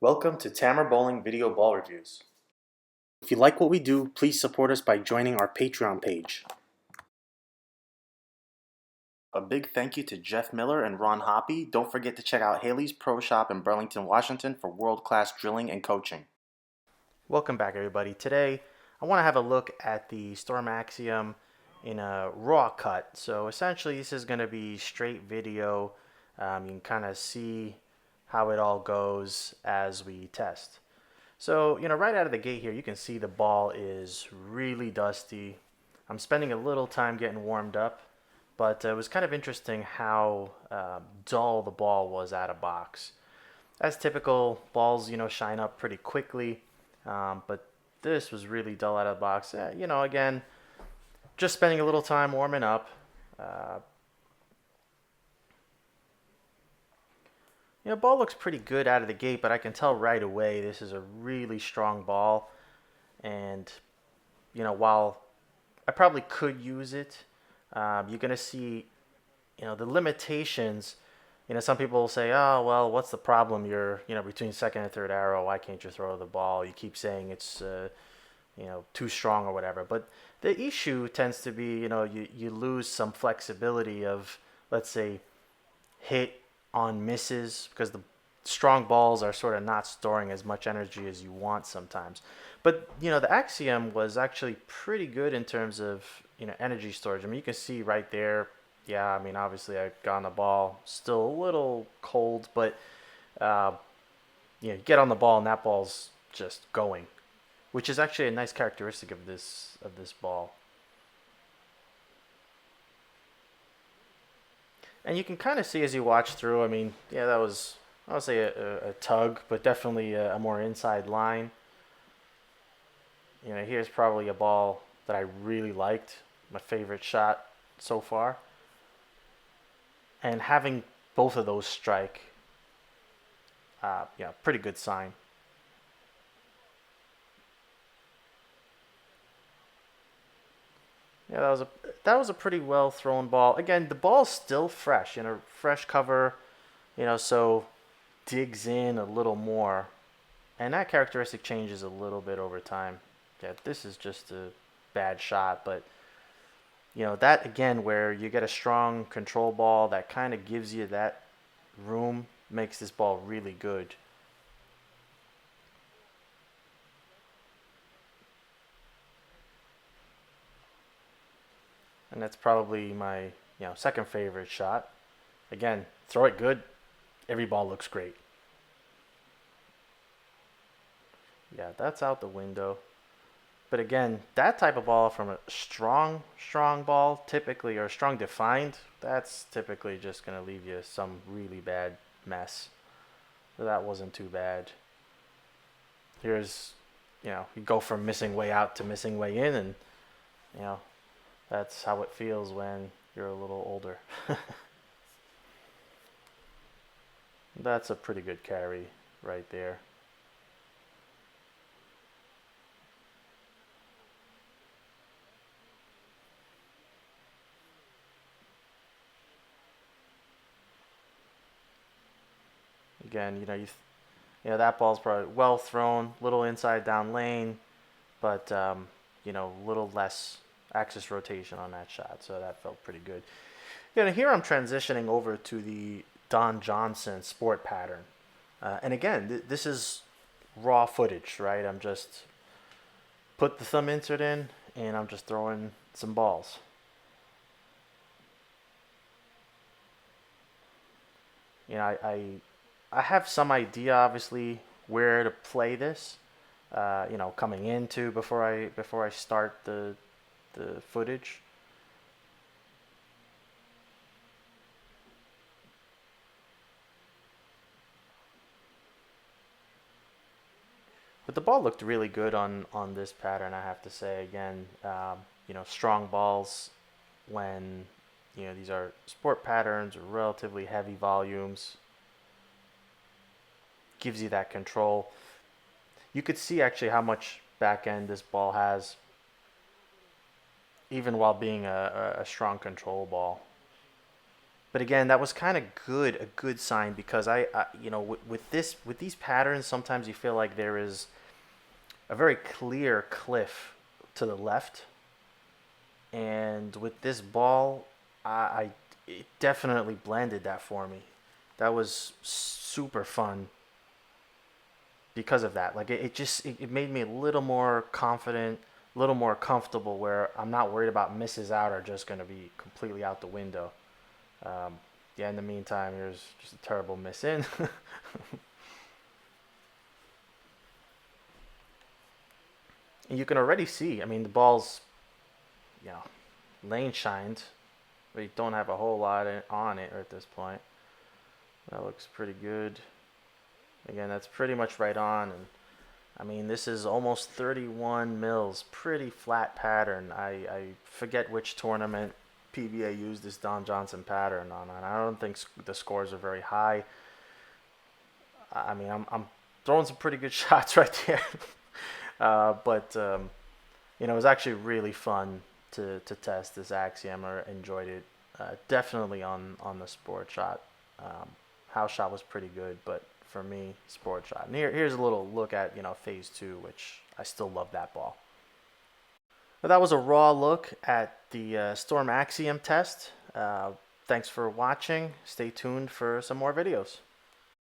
Welcome to Tamar Bowling Video Ball Reviews. If you like what we do, please support us by joining our Patreon page. A big thank you to Jeff Miller and Ron Hoppy. Don't forget to check out Haley's Pro Shop in Burlington, Washington for world-class drilling and coaching. Welcome back, everybody. Today, I want to have a look at the Storm Axiom in a raw cut. So essentially, this is going to be straight video. You can kind of see how it all goes as we test. So, right out of the gate here, you can see the ball is really dusty. I'm spending a little time getting warmed up, but it was kind of interesting how dull the ball was out of box. As typical, balls, shine up pretty quickly, but this was really dull out of the box. Again, just spending a little time warming up. Ball looks pretty good out of the gate, but I can tell right away this is a really strong ball. And, while I probably could use it, you're going to see, the limitations. Some people will say, oh, well, what's the problem? You're, between second and third arrow. Why can't you throw the ball? You keep saying it's, too strong or whatever. But the issue tends to be, you lose some flexibility of, let's say, hit on misses, because the strong balls are sort of not storing as much energy as you want sometimes. But the Axiom was actually pretty good in terms of energy storage. I mean, you can see right there. Yeah, I mean, obviously I got on the ball, still a little cold, but you get on the ball and that ball's just going, which is actually a nice characteristic of this ball. And you can kind of see as you watch through, I mean, yeah, that was, I would say a tug, but definitely a more inside line. Here's probably a ball that I really liked, my favorite shot so far. And having both of those strike, pretty good sign. Yeah, that was a pretty well thrown ball. Again, the ball's still fresh, fresh cover, so digs in a little more, and that characteristic changes a little bit over time. Yeah, this is just a bad shot, but that again, where you get a strong control ball that kind of gives you that room, makes this ball really good. And that's probably my second favorite shot. Again, throw it good, every ball looks great. Yeah, that's out the window. But again, that type of ball from a strong ball, typically, or strong defined, that's typically just going to leave you some really bad mess. So that wasn't too bad. Here's, you go from missing way out to missing way in, and, that's how it feels when you're a little older. That's a pretty good carry right there. Again, that ball's probably well thrown, little inside down lane, but little less axis rotation on that shot, so that felt pretty good. Here I'm transitioning over to the Don Johnson sport pattern, and again, this is raw footage, right? I'm just put the thumb insert in, and I'm just throwing some balls. I have some idea, obviously, where to play this. Coming into before I start the footage. But the ball looked really good on this pattern, I have to say. Again, strong balls when these are sport patterns, relatively heavy volumes. Gives you that control. You could see actually how much back end this ball has, even while being a strong control ball. But again, that was kind of a good sign because you know, with these patterns, sometimes you feel like there is a very clear cliff to the left, and with this ball, I it definitely blended that for me. That was super fun because of that. Like it made me a little more confident, a little more comfortable, where I'm not worried about misses out are just going to be completely out the window. Um, yeah, in the meantime, there's just a terrible miss in. And you can already see, I mean, the ball's, you know, lane shined. We don't have a whole lot on it at this point. That looks pretty good. Again, that's pretty much right on. And I mean, this is almost 31 mils. Pretty flat pattern. I forget which tournament PBA used this Don Johnson pattern on. And I don't think the scores are very high. I mean, I'm throwing some pretty good shots right there. But you know, it was actually really fun to test this Axiom. I enjoyed it. Definitely on the sport shot. House shot was pretty good, but for me, sport shot. And here's a little look at, you know, phase two, which I still love that ball. But that was a raw look at the Storm Axiom test. Thanks for watching. Stay tuned for some more videos.